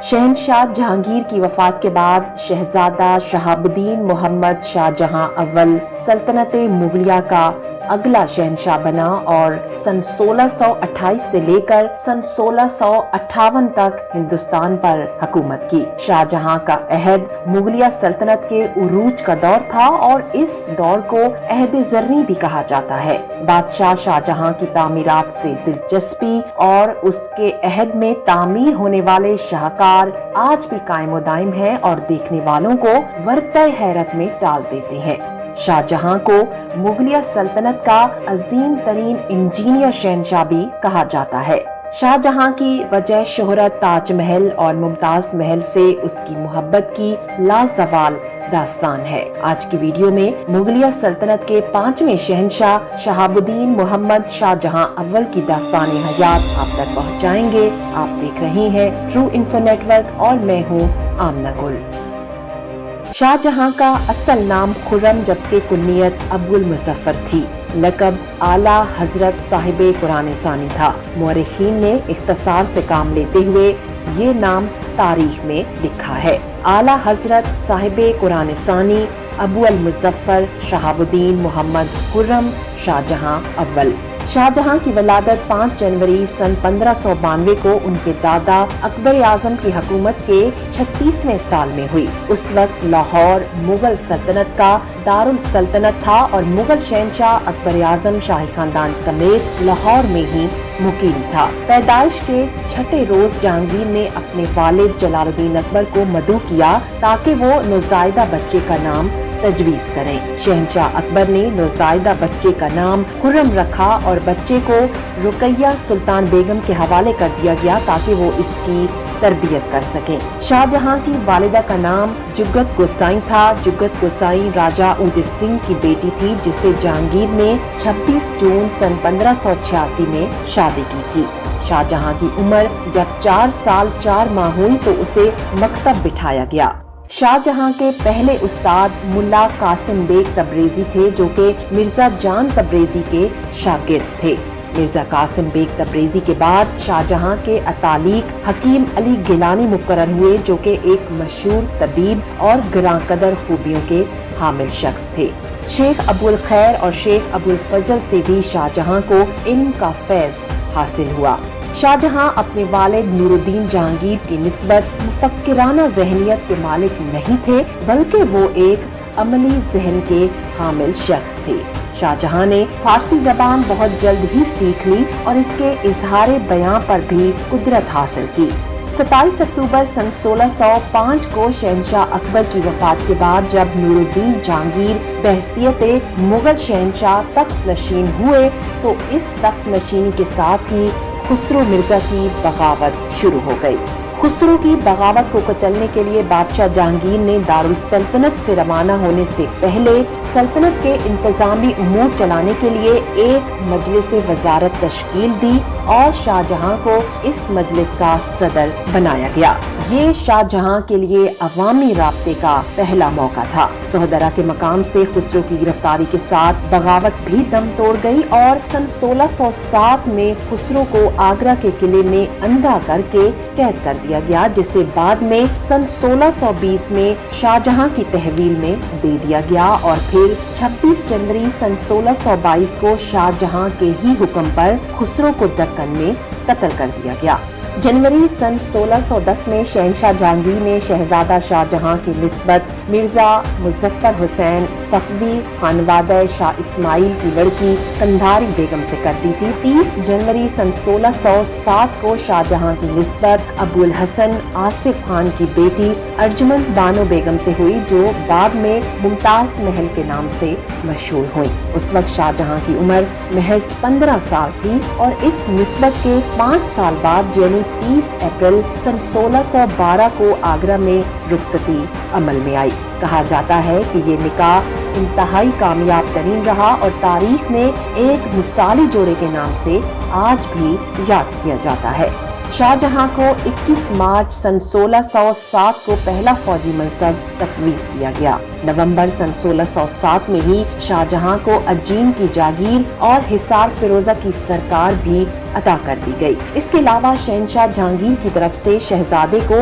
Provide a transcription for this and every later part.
शहनशाह जहांगीर की वफात के बाद शहजादा शहाबुद्दीन मोहम्मद शाहजहां अव्वल सल्तनत मुगलिया का अगला शहनशाह बना और सन 1628 से लेकर सन 1658 तक हिंदुस्तान पर हुकूमत की। शाहजहां का अहद मुगलिया सल्तनत के उरूज का दौर था और इस दौर को अहद ज़र्री भी कहा जाता है। बादशाह शाहजहां की तामीरात से दिलचस्पी और उसके अहद में तामीर होने वाले शाहकार आज भी कायम दायम हैं और देखने वालों को वरते हैरत में डाल देते हैं। शाहजहां को मुगलिया सल्तनत का अजीम तरीन इंजीनियर शहनशाह भी कहा जाता है। शाहजहां की वजह शोहरत ताजमहल और मुमताज महल से उसकी मोहब्बत की लाजवाल दास्तान है। आज की वीडियो में मुगलिया सल्तनत के 5वें शहनशाह शहाबुद्दीन मोहम्मद शाहजहां अव्वल की दास्तान हयात आप तक पहुंचाएंगे। आप देख रहे हैं ट्रू इन्फो नेटवर्क और मैं हूं आमना गुल। शाहजहां का असल नाम खुर्रम जबकि कुन्नियत अबुल मुज़फ्फर थी। लक़ब आला हजरत साहिबे कुरान सानी था। मुअर्रिखीन ने इख्तिसार से काम लेते हुए ये नाम तारीख में लिखा है। आला हजरत साहिबे कुरान सानी अबुल मुज़फ्फर शहाबुद्दीन मोहम्मद खुर्रम शाहजहां अव्वल। शाहजहां की वलादत 5 जनवरी सन 1592 को उनके दादा अकबर आजम की हुकूमत के 36वें साल में हुई। उस वक्त लाहौर मुगल सल्तनत का दारुल सल्तनत था और मुगल शहनशाह अकबर आजम शाही खानदान समेत लाहौर में ही मुकीम था। पैदाइश के 6ठे रोज जहांगीर ने अपने वालिद जलालुद्दीन अकबर को मदऊ किया ताकि वो नौज़ायदा बच्चे का नाम तजवीज करें। शहनशाह अकबर ने नौज़ायदा बच्चे का नाम खुर्रम रखा और बच्चे को रुकैया सुल्तान बेगम के हवाले कर दिया गया ताकि वो इसकी तरबियत कर सकें। शाहजहां की वालिदा का नाम जुगत गोसाई था। जुगत गोसाई राजा उदय सिंह की बेटी थी जिसे जहांगीर ने 26 जून सन 1586 में शादी की थी। शाहजहां की उम्र जब 4 साल 4 माह हुई तो उसे मकतब बिठाया गया। शाहजहां के पहले उस्ताद मुल्ला कासिम बेग तबरेजी थे जो कि मिर्जा जान तबरेजी के शागिर्द थे। मिर्जा कासिम बेग तबरेजी के बाद शाहजहां के अतालिक हकीम अली गिलानी मुकर्रर हुए जो कि एक मशहूर तबीब और ग्रां कदर खूबियों के हामिल शख्स थे। शेख अबुल खैर और शेख अबुल फजल से भी शाहजहां को इल्म का फैज हासिल हुआ। शाहजहां अपने वालिद नूरुद्दीन जहांगीर की निस्बत मुफक्किराना ज़हनियत के मालिक नहीं थे बल्कि वो एक अमली ज़हन के हामिल शख्स थे। शाहजहां ने फारसी ज़बान बहुत जल्द ही सीख ली और इसके इजहार बयां पर भी कुदरत हासिल की। 27 अक्टूबर सन 1605 को शहनशाह अकबर की वफात के बाद जब नूरुद्दीन जहांगीर बहसियत मुगल शहनशाह तख्त नशीन हुए तो इस तख्त नशीनी के साथ ही खुसरो मिर्जा की बगावत शुरू हो गई। खुसरो की बगावत को कुचलने के लिए बादशाह जहांगीर ने दारुल सल्तनत से रवाना होने से पहले सल्तनत के इंतजामी उमूर चलाने के लिए एक मजलिस वजारत तश्कील दी और शाहजहां को इस मजलिस का सदर बनाया गया। ये शाहजहां के लिए अवामी राब्ते का पहला मौका था। सोहदरा के मकाम से खुसरो की गिरफ्तारी के साथ बगावत भी दम तोड़ गई और सन 1607 में खुसरो को आगरा के किले में अंधा करके कैद कर दिया गया जिसे बाद में सन 1620 में शाहजहां की तहवील में दे दिया गया और फिर 26 जनवरी सन 1622 को शाहजहां के ही हुक्म पर खुसरो को दक्कन में कत्ल कर दिया गया। जनवरी सन 1610 में शहनशाह जहांगीर ने शहजादा शाहजहां की निस्बत मिर्जा मुजफ्फर हुसैन सफवी खानवादा शाह इस्माइल की लड़की कंधारी बेगम से कर दी थी। 30 जनवरी सन 1607 को शाहजहां की निस्बत अबुल हसन आसिफ खान की बेटी अर्जुमंद बानो बेगम से हुई जो बाद में मुमताज महल के नाम से मशहूर हुई। उस वक्त शाहजहां की उम्र महज 15 साल थी और इस निस्बत के 5 साल बाद यानी 30 अप्रैल सन 1612 को आगरा में रुखसती अमल में आई। कहा जाता है कि ये निकाह इंतहाई कामयाब तरीन रहा और तारीख में एक मिसाली जोड़े के नाम से आज भी याद किया जाता है। शाहजहां को 21 मार्च सन 1607 को पहला फौजी मनसब तफवीज किया गया। नवंबर सन 1607 में ही शाहजहां को अजीम की जागीर और हिसार फिरोजा की सरकार भी अता कर दी गई। इसके अलावा शहंशाह जहांगीर की तरफ से शहजादे को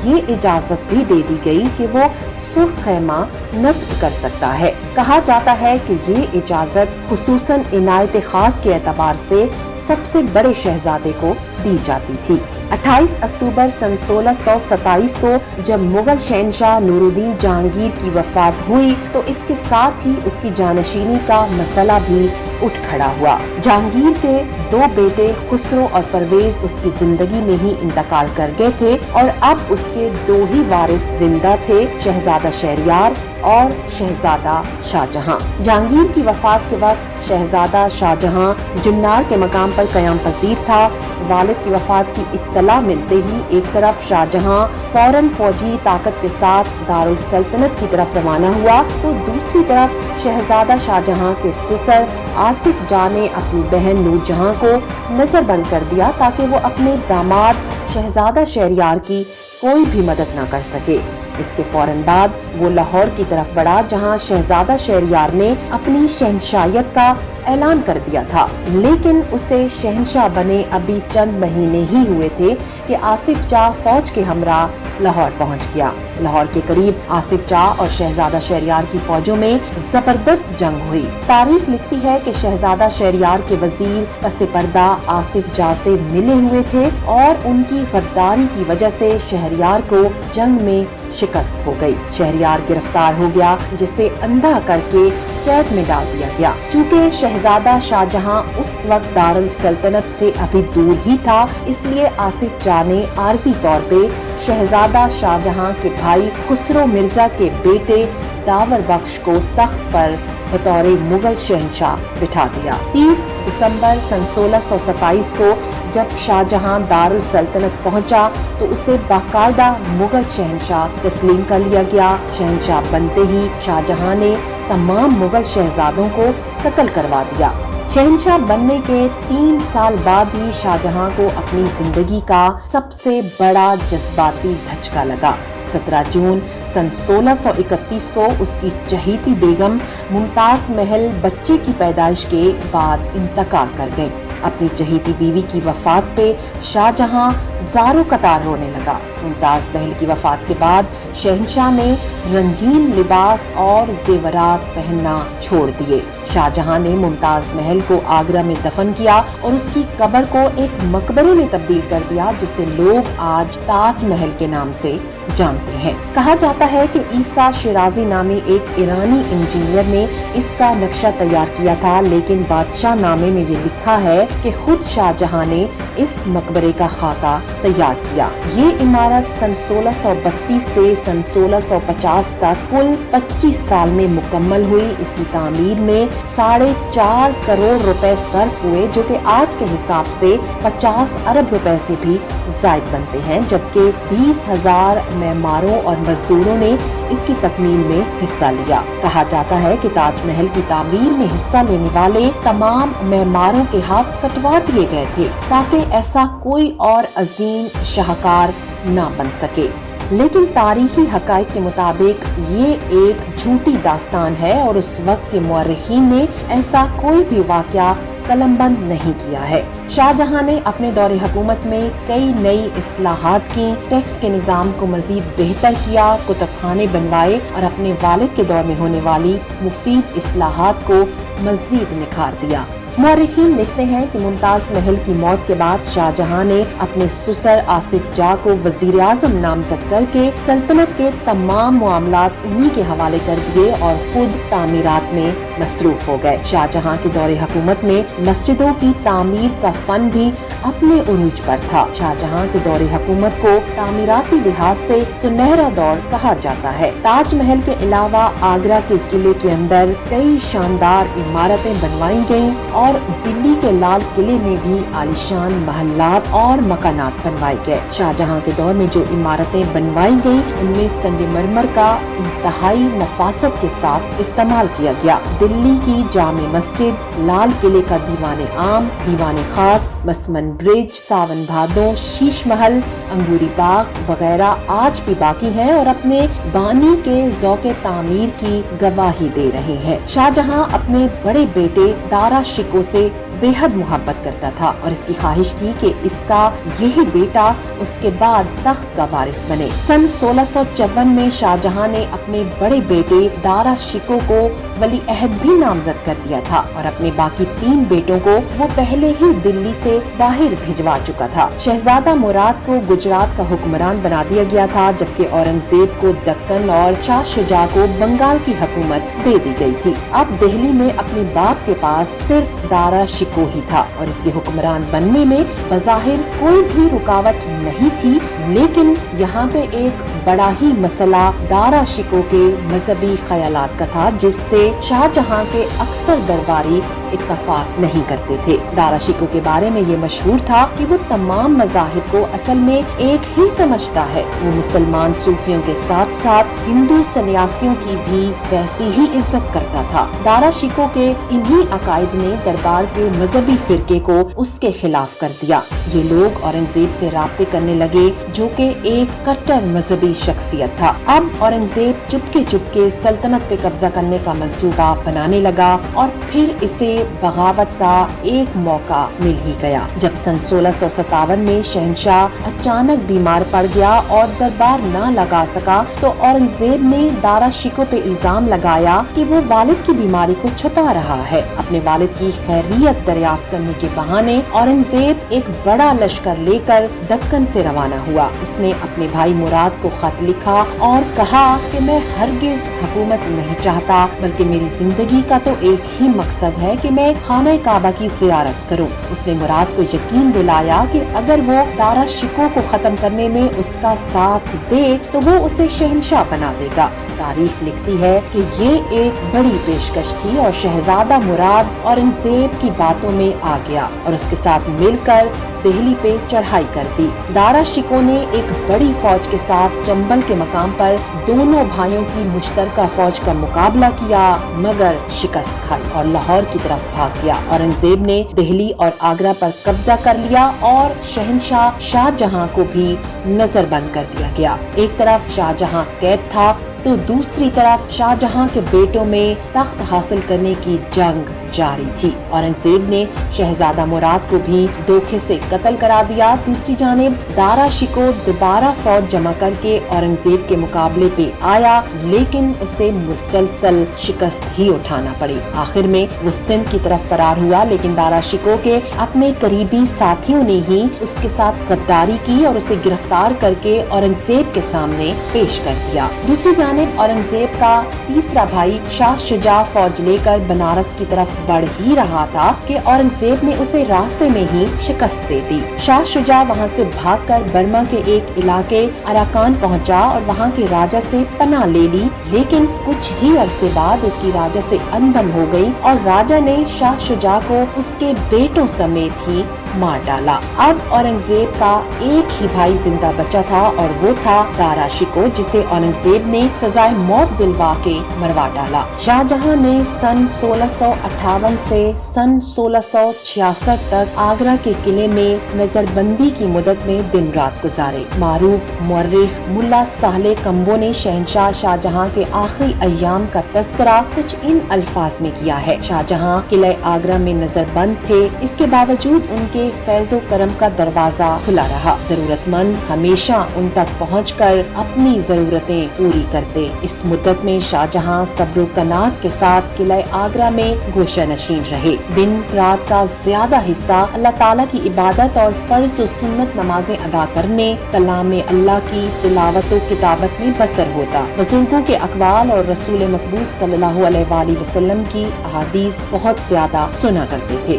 ये इजाजत भी दे दी गई कि वो सुर्ख खैमा नस्ब कर सकता है। कहा जाता है कि ये इजाजत खुसूसन इनायत खास के एतबार से सबसे बड़े शहजादे को दी जाती थी। 28 अक्टूबर सन 1627 को जब मुगल शहंशाह नूरुद्दीन जहांगीर की वफात हुई तो इसके साथ ही उसकी जानशीनी का मसला भी उठ खड़ा हुआ। जहांगीर के 2 बेटे खुसरो और परवेज उसकी जिंदगी में ही इंतकाल कर गए थे और अब उसके 2 ही वारिस जिंदा थे, शहजादा शहरयार और शहजादा शाहजहां। जहांगीर की वफात के वक्त शहजादा शाहजहां जुन्नार के मकाम पर क़याम पजीर था। वालिद की वफात की इत्तला मिलते ही एक तरफ शाहजहां फौरन फौजी ताकत के साथ दारुल सल्तनत की तरफ रवाना हुआ तो दूसरी तरफ शहजादा शाहजहां के ससुर आसिफ जाह ने अपनी बहन नूरजहां को नजरबंद कर दिया ताकि वो अपने दामाद शहजादा शहरयार की कोई भी मदद न कर सके। इसके फौरन बाद वो लाहौर की तरफ बढ़ा जहां शहजादा शहरयार ने अपनी शहंशाहियत का ऐलान कर दिया था, लेकिन उसे शहंशाह बने अभी चंद महीने ही हुए थे कि आसिफ जाह फौज के हमरा लाहौर पहुंच गया। लाहौर के करीब आसिफ जाह और शहजादा शहरयार की फौजों में जबरदस्त जंग हुई। तारीख लिखती है कि शहजादा शहरयार के वजीर पसे पर्दा आसिफ जाह से मिले हुए थे और उनकी गद्दारी की वजह से शहरयार को जंग में शिकस्त हो गई। शहरयार गिरफ्तार हो गया जिसे अंधा करके कैद में डाल दिया गया। चूँकि शहजादा शाहजहां उस वक्त दारुल सल्तनत से अभी दूर ही था, इसलिए आसिफ जाह ने आर्जी तौर पे शहजादा शाहजहां के भाई खुसरो मिर्जा के बेटे दावर बख्श को तख्त पर बतौर मुगल शहंशाह बिठा दिया। 30 दिसंबर सन 1627 को जब शाहजहां दारुल सल्तनत पहुंचा तो उसे बाकायदा मुगल शहंशाह तस्लीम कर लिया गया। शहंशाह बनते ही शाहजहां ने तमाम मुगल शहजादों को कत्ल करवा दिया। शहंशाह बनने के 3 साल बाद ही शाहजहां को अपनी जिंदगी का सबसे बड़ा जज्बाती धचका लगा। 17 जून सन 1631 को उसकी चहेती बेगम मुमताज महल बच्चे की पैदाइश के बाद इंतकाल कर गयी। अपनी चहेती बीवी की वफात पे शाहजहां ज़ारो कतार रोने लगा। मुमताज महल की वफात के बाद शहंशाह ने रंगीन लिबास और जेवरात पहनना छोड़ दिए। शाहजहां ने मुमताज महल को आगरा में दफन किया और उसकी कब्र को एक मकबरे में तब्दील कर दिया जिसे लोग आज ताज महल के नाम से जानते हैं। कहा जाता है कि ईसा शिराजी नामी एक ईरानी इंजीनियर ने इसका नक्शा तैयार किया था, लेकिन बादशाह नामे में ये लिखा है कि खुद शाहजहां ने इस मकबरे का खाका तैयार किया। ये इमारत सन 1632 से सन 1650 तक कुल 25 साल में मुकम्मल हुई। इसकी तामीर में 4.5 करोड़ रुपए सर्फ हुए, जो कि आज के हिसाब से 50 अरब रुपए से भी जायद बनते हैं, जबकि 20,000 मेमारों और मजदूरों ने इसकी तकमील में हिस्सा लिया। कहा जाता है कि ताजमहल की तामीर में हिस्सा लेने वाले तमाम मेमारों के हाथ कटवा दिए गए थे ताकि ऐसा कोई और अजीम शाहकार न बन सके। लेकिन तारीखी हकाइक के मुताबिक ये एक झूठी दास्तान है और उस वक्त के मुअर्रिखीन ने ऐसा कोई भी वाकया कलमबंद नहीं किया है। शाहजहां ने अपने दौरे हुकूमत में कई नई इस्लाहात की, टैक्स के निज़ाम को मजीद बेहतर किया, कुतुबखाने बनवाए और अपने वालिद के दौर में होने वाली मुफीद इस्लाहात को मजीद निखार दिया। मुअर्रिखीन लिखते हैं कि मुमताज महल की मौत के बाद शाहजहां ने अपने ससुर आसिफ जाह को वजीर आजम नामजद करके सल्तनत के तमाम मामलात उन्हीं के हवाले कर दिए और खुद तामीरात में मसरूफ हो गए। शाहजहां के दौरे हुकूमत में मस्जिदों की तामीर का फन भी अपने उरूज पर था। शाहजहां के दौरे हुकूमत को तामीराती लिहाज से सुनहरा दौर कहा जाता है। ताजमहल के अलावा आगरा के किले के अंदर कई शानदार इमारतें बनवाई गयी और اور دلی کے لال قلعے میں بھی عالیشان محلات اور مکانات بنوائے گئے۔ شاہجہاں کے دور میں جو عمارتیں بنوائی گئی ان میں سنگ مرمر کا انتہائی نفاست کے ساتھ استعمال کیا گیا۔ دلی کی جامع مسجد، لال قلعے کا دیوان عام، دیوان خاص، مسمن برج، ساون بھادو، شیش محل، انگوری باغ وغیرہ آج بھی باقی ہیں اور اپنے بانی کے ذوق تعمیر کی گواہی دے رہے ہیں۔ شاہجہاں اپنے بڑے بیٹے دارا شکوہ سے بے حد محبت کرتا تھا اور اس کی خواہش تھی کہ اس کا یہی بیٹا اس کے بعد تخت کا وارث بنے۔ سن 1654 میں شاہجہاں نے اپنے بڑے بیٹے دارا شکوہ کو ولی عہد بھی نامزد کر دیا تھا اور اپنے باقی 3 بیٹوں کو وہ پہلے ہی دلی سے باہر بھجوا چکا تھا۔ شہزادہ مراد کو گجرات کا حکمران بنا دیا گیا تھا، جبکہ اورنگزیب کو دکن اور شاہ شجاع کو بنگال کی حکومت دے دی گئی تھی۔ اب دہلی میں اپنے باپ کے پاس صرف دارا شکوہ ہی تھا اور اس کے حکمران بننے میں بظاہر کوئی بھی رکاوٹ نہیں تھی، لیکن یہاں پہ ایک بڑا ہی مسئلہ دارا شکوہ کے مذہبی خیالات کا تھا، جس سے شاہجہاں کے اکثر درباری اتفاق نہیں کرتے تھے۔ دارا شکوہ کے بارے میں یہ مشہور تھا کہ وہ تمام مذاہب کو اصل میں ایک ہی سمجھتا ہے۔ وہ مسلمان صوفیوں کے ساتھ ساتھ ہندو سنیاسیوں کی بھی ویسی ہی عزت کرتا تھا۔ دارا شکوہ کے انہی عقائد نے دربار کے مذہبی فرقے کو اس کے خلاف کر دیا۔ یہ لوگ اورنگزیب سے رابطے کرنے لگے، جو کہ ایک کٹر مذہبی شخصیت تھا۔ اب اورنگزیب چپکے سلطنت پہ قبضہ کرنے کا منصوبہ بنانے لگا اور پھر اسے بغاوت کا ایک موقع مل ہی گیا، جب سن 1657 میں شہنشاہ اچانک بیمار پڑ گیا اور دربار نہ لگا سکا تو اورنگزیب نے دارا شکوہ پہ الزام لگایا کہ وہ والد کی بیماری کو چھپا رہا ہے۔ اپنے والد کی خیریت دریافت کرنے کے بہانے اورنگزیب ایک بڑا لشکر لے کر دکن سے روانہ ہوا۔ اس نے اپنے بھائی مراد کو خط لکھا اور کہا کہ میں ہرگز حکومت نہیں چاہتا، بلکہ میری زندگی کا تو ایک ہی مقصد ہے کہ میں خانہ کعبہ کی زیارت کروں۔ اس نے مراد کو یقین دلایا کہ اگر وہ دارا شکوہ کو ختم کرنے میں اس کا ساتھ دے تو وہ اسے شہنشاہ بنا دے گا۔ تاریخ لکھتی ہے کہ یہ ایک بڑی پیشکش تھی اور شہزادہ مراد اورنگزیب کی باتوں میں آ گیا اور اس کے ساتھ مل کر دہلی پہ چڑھائی کر دی۔ دارا شکوہ نے ایک بڑی فوج کے ساتھ چمبل کے مقام پر دونوں بھائیوں کی مشترکہ فوج کا مقابلہ کیا، مگر شکست کھائی اور لاہور کی طرف بھاگ گیا۔ اورنگزیب نے دہلی اور آگرہ پر قبضہ کر لیا اور شہنشاہ شاہجہاں کو بھی نظر بند کر دیا گیا۔ ایک طرف شاہجہاں قید تھا تو دوسری طرف شاہجہاں کے بیٹوں میں تخت حاصل کرنے کی جنگ جاری تھی۔ اورنگزیب نے شہزادہ مراد کو بھی دھوکے سے قتل کرا دیا۔ دوسری جانب دارا شکوہ دوبارہ فوج جمع کر کے اورنگزیب کے مقابلے پہ آیا، لیکن اسے مسلسل شکست ہی اٹھانا پڑی۔ آخر میں وہ سندھ کی طرف فرار ہوا، لیکن دارا شکوہ کے اپنے قریبی ساتھیوں نے ہی اس کے ساتھ غداری کی اور اسے گرفتار کر کے اورنگزیب کے سامنے پیش کر دیا۔ دوسری جانب اورنگزیب کا تیسرا بھائی شاہ شجاع فوج لے کر بنارس کی طرف بڑھ ہی رہا تھا کہ اورنگزیب نے اسے راستے میں ہی شکست دے دی۔ شاہ شجاع وہاں سے بھاگ کر برما کے ایک علاقے اراکان پہنچا اور وہاں کے راجا سے پناہ لے لی، لیکن کچھ ہی عرصے بعد اس کی راجا سے انبن ہو گئی اور راجا نے شاہ شجاع کو اس کے بیٹوں سمیت ہی مار ڈالا۔ اب اورنگزیب کا ایک ہی بھائی زندہ بچا تھا اور وہ تھا دارا شکوہ، جسے اورنگزیب نے سزائے موت دلوا کے مروا ڈالا۔ شاہجہاں نے سن 1658 سے سن 1666 تک آگرہ کے قلعے میں نظر بندی کی مدت میں دن رات گزارے۔ معروف مورخ ملا صالح کمبو نے شہنشاہ شاہجہاں کے آخری ایام کا تذکرہ کچھ ان الفاظ میں کیا ہے۔ شاہجہاں قلعہ آگرہ میں نظر بند تھے، اس کے باوجود ان کے فیض و کرم کا دروازہ کھلا رہا۔ ضرورت مند ہمیشہ ان تک پہنچ کر اپنی ضرورتیں پوری کرتے۔ اس مدت میں شاہجہاں صبر و کناعت کے ساتھ قلعہ آگرہ میں گوشہ نشین رہے۔ دن رات کا زیادہ حصہ اللہ تعالیٰ کی عبادت اور فرض و سنت نمازیں ادا کرنے، کلام اللہ کی تلاوت و کتابت میں بسر ہوتا۔ بزرگوں کے اقوال اور رسول مقبول صلی اللہ علیہ وآلہ وسلم کی احادیث بہت زیادہ سنا کرتے تھے۔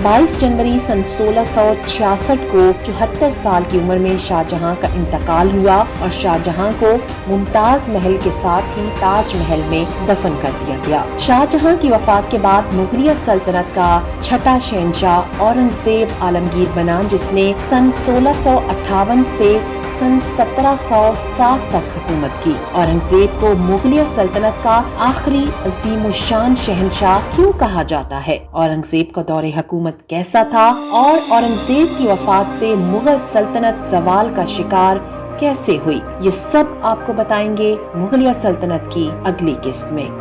22 जनवरी सन 1666 को 74 साल की उम्र में शाहजहां का इंतकाल हुआ और शाहजहां को मुमताज महल के साथ ही ताज महल में दफन कर दिया गया। शाहजहां की वफात के बाद मुगलिया सल्तनत का छठा शहंशाह औरंगजेब आलमगीर बना, जिसने सन 1658 से सन 1707 तक हुकूमत की। औरंगजेब को मुगलिया सल्तनत का आखिरी अजीमुशान शहंशाह क्यों कहा जाता है? औरंगजेब का दौरे हुकूमत कैसा था और औरंगजेब की वफात से मुगल सल्तनत जवाल का शिकार कैसे हुई? ये सब आपको बताएंगे मुगलिया सल्तनत की अगली किस्त में।